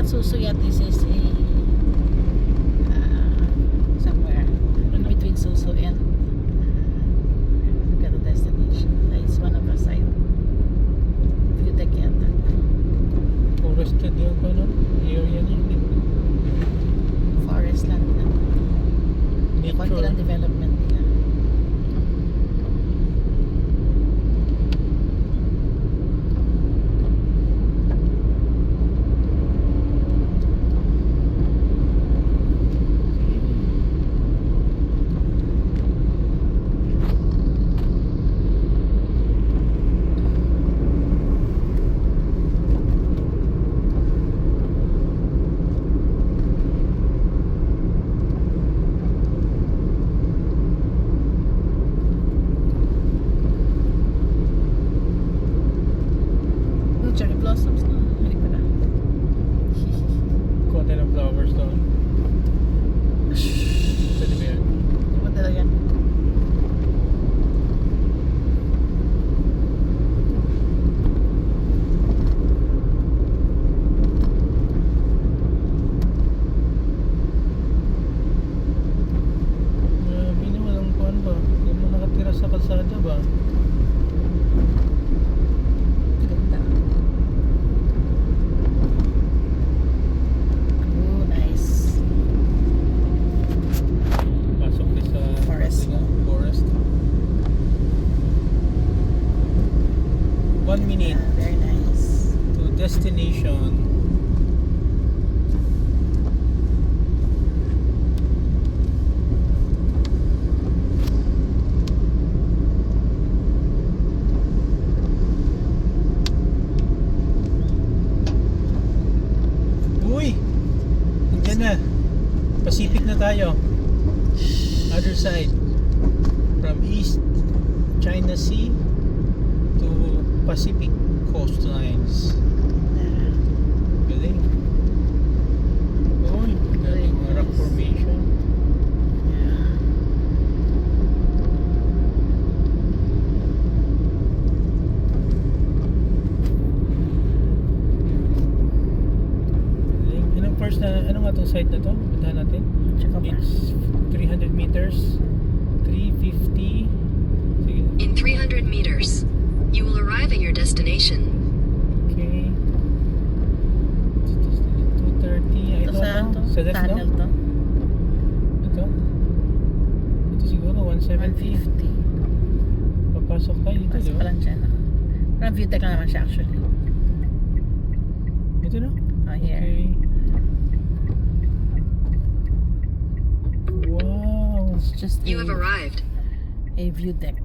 not Susu yet. This is a somewhere in between Susu and look at the destination. It's one of the side. View deck yata. Forested yung ano, area niya. Forest lang na. Konti lang development nila. Cherry blossoms na. Hindi pala. Konti ng flowers doon. Pwede ba yan? What talaga yan? Grabe na, walang kuhan ba? Hindi mo nakatira sa kalsada ba? Ganda. Oh, nice. Pasok din sa Forest. forest. 1 minute Yeah, very nice. to destination. Uy! Nandiyan na. Pacific na tayo. Other side. From East China Sea to Pacific coastlines. Galing. Uy, galing mga rock formation. Galing. Anong first na, ano nga tong site na to? Puntahan natin. Tsaka pa. It's 300 meters. 350. Sige. In 300 meters, you will arrive at your destination. Okay. 230. I Ito don't saan know. to? Sa left, Tunnel no? to? Ito. Ito siguro 170. 150. Papasok tayo dito, Kasi di ba? pa lang siya na. Parang view deck lang naman siya actually. Ito na? Oh, here. Okay. Wow. It's just You have arrived. a view deck.